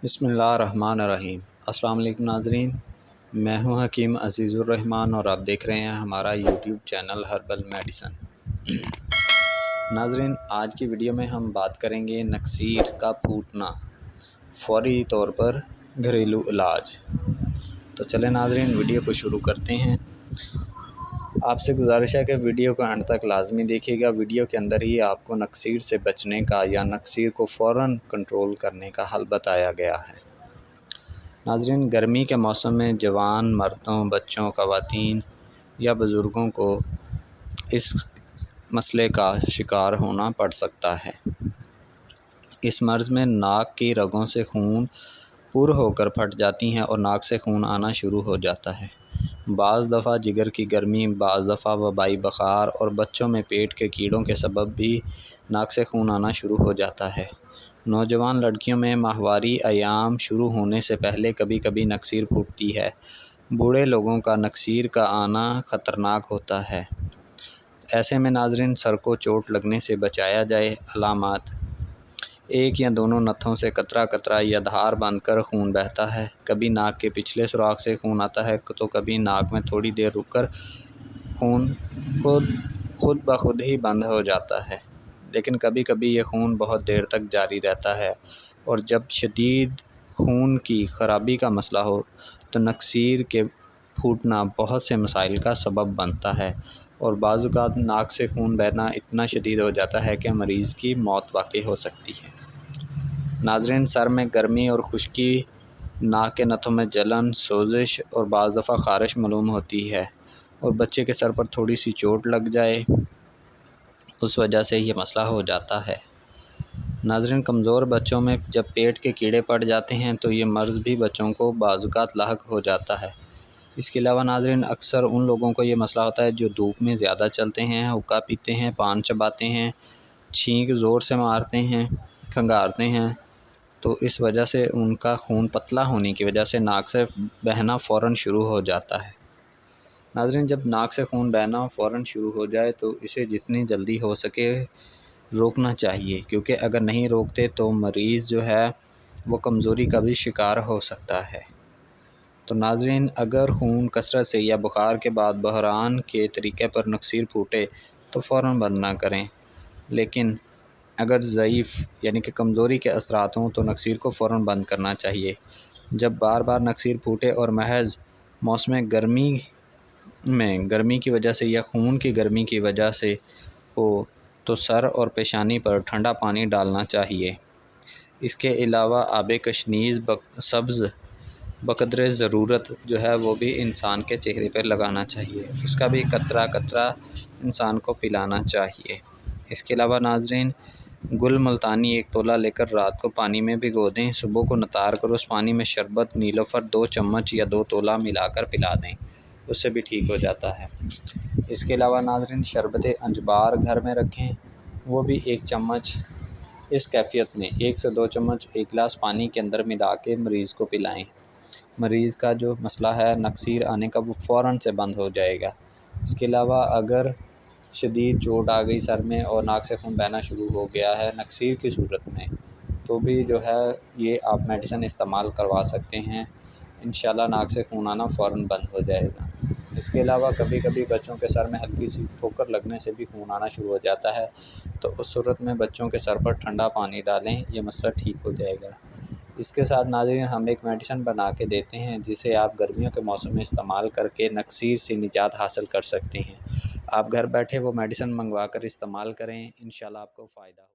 बिस्मिल्लाहिर्रहमानिर्रहीम। अस्सलाम वालेकुम नाज़रीन, मैं हूं हकीम अज़ीज़ुर्रहमान और आप देख रहे हैं हमारा यूट्यूब चैनल हर्बल मेडिसन। नाज़रीन, आज की वीडियो में हम बात करेंगे नक्सीर का फूटना, फ़ौरी तौर पर घरेलू इलाज। तो चलें नाज़रीन, वीडियो को शुरू करते हैं। आपसे गुजारिश है कि वीडियो को अंत तक लाजमी देखिएगा। वीडियो के अंदर ही आपको नक्सीर से बचने का या नक्सीर को फ़ौरन कंट्रोल करने का हल बताया गया है। नाज़रीन, गर्मी के मौसम में जवान मर्दों, बच्चों, ख़वातीन या बुज़ुर्गों को इस मसले का शिकार होना पड़ सकता है। इस मर्ज़ में नाक की रगों से खून पुर होकर फट जाती हैं और नाक से खून आना शुरू हो जाता है। बाज़ दफ़ा जिगर की गर्मी, बाज़ दफ़ा वबाई बुखार और बच्चों में पेट के कीड़ों के सबब भी नाक से खून आना शुरू हो जाता है। नौजवान लड़कियों में माहवारी अयाम शुरू होने से पहले कभी कभी नक्सीर फूटती है। बूढ़े लोगों का नक्सीर का आना ख़तरनाक होता है। ऐसे में नाज़रीन, सर को चोट लगने से बचाया जाए। अलामात: एक या दोनों नथों से कतरा कतरा या धार बनकर खून बहता है। कभी नाक के पिछले सुराख से खून आता है तो कभी नाक में थोड़ी देर रुककर खून खुद ब खुद ही बंद हो जाता है, लेकिन कभी कभी ये खून बहुत देर तक जारी रहता है। और जब शदीद खून की ख़राबी का मसला हो तो नक्सीर के फूटना बहुत से मसाइल का सबब बनता है और बाज़ औक़ात नाक से खून बहना इतना शदीद हो जाता है कि मरीज़ की मौत वाक़ई हो सकती है। नाज़रीन, सर में गर्मी और खुश्की, नाक के नथों में जलन, सोजिश और बाज़ दफ़ा ख़ारिश मालूम होती है। और बच्चे के सर पर थोड़ी सी चोट लग जाए, उस वजह से ये मसला हो जाता है। नाज़रीन, कमज़ोर बच्चों में जब पेट के कीड़े पड़ जाते हैं तो ये मर्ज़ भी बच्चों को बाज़ औक़ात लाहक हो जाता है। इसके अलावा नाज़रीन, अक्सर उन लोगों को ये मसला होता है जो धूप में ज़्यादा चलते हैं, हुक्का पीते हैं, पान चबाते हैं, छींक ज़ोर से मारते हैं, खंगारते हैं, तो इस वजह से उनका खून पतला होने की वजह से नाक से बहना फ़ौरन शुरू हो जाता है। नाज़रीन, जब नाक से खून बहना फ़ौरन शुरू हो जाए तो इसे जितनी जल्दी हो सके रोकना चाहिए, क्योंकि अगर नहीं रोकते तो मरीज़ जो है वो कमज़ोरी का भी शिकार हो सकता है। तो नाज़रीन, अगर खून कसरत से या बुखार के बाद बहरान के तरीके पर नक्सीर फूटे तो फ़ौरन बंद ना करें, लेकिन अगर ज़ईफ़ यानी कि कमज़ोरी के असरात हों तो नक्सीर को फ़ौरन बंद करना चाहिए। जब बार बार नक्सीर फूटे और महज मौसम गर्मी की वजह से या खून की गर्मी की वजह से हो तो सर और पेशानी पर ठंडा पानी डालना चाहिए। इसके अलावा आबे कशनीज़ सब्ज़ बक़द्रे ज़रूरत जो है वो भी इंसान के चेहरे पर लगाना चाहिए। उसका भी कतरा कतरा इंसान को पिलाना चाहिए। इसके अलावा नाज़रीन, गुल मुल्तानी 1 तोला लेकर रात को पानी में भिगो दें। सुबह को नितार कर उस पानी में शरबत नीलोफ़र 2 चम्मच या 2 तोला मिलाकर पिला दें, उससे भी ठीक हो जाता है। इसके अलावा नाज़रीन, शरबत अंजबार घर में रखें, वो भी 1 चम्मच इस कैफ़ियत में 1 से 2 चम्मच 1 गिलास पानी के अंदर मिला के मरीज़ को पिलाएं। मरीज़ का जो मसला है नक्सीर आने का वो फ़ौरन से बंद हो जाएगा। इसके अलावा अगर शदीद चोट आ गई सर में और नाक से खून बहना शुरू हो गया है नक्सीर की सूरत में, तो भी जो है ये आप मेडिसिन इस्तेमाल करवा सकते हैं। इंशाल्लाह नाक से खून आना फ़ौरन बंद हो जाएगा। इसके अलावा कभी कभी बच्चों के सर में हल्की सी ठोकर लगने से भी खून आना शुरू हो जाता है, तो उस सूरत में बच्चों के सर पर ठंडा पानी डालें, ये मसला ठीक हो जाएगा। इसके साथ नाज़रीन, हम एक मेडिसिन बना के देते हैं जिसे आप गर्मियों के मौसम में इस्तेमाल करके नक्सीर से निजात हासिल कर सकते हैं। आप घर बैठे वो मेडिसिन मंगवा कर इस्तेमाल करें, इंशाल्लाह आपको फ़ायदा हो।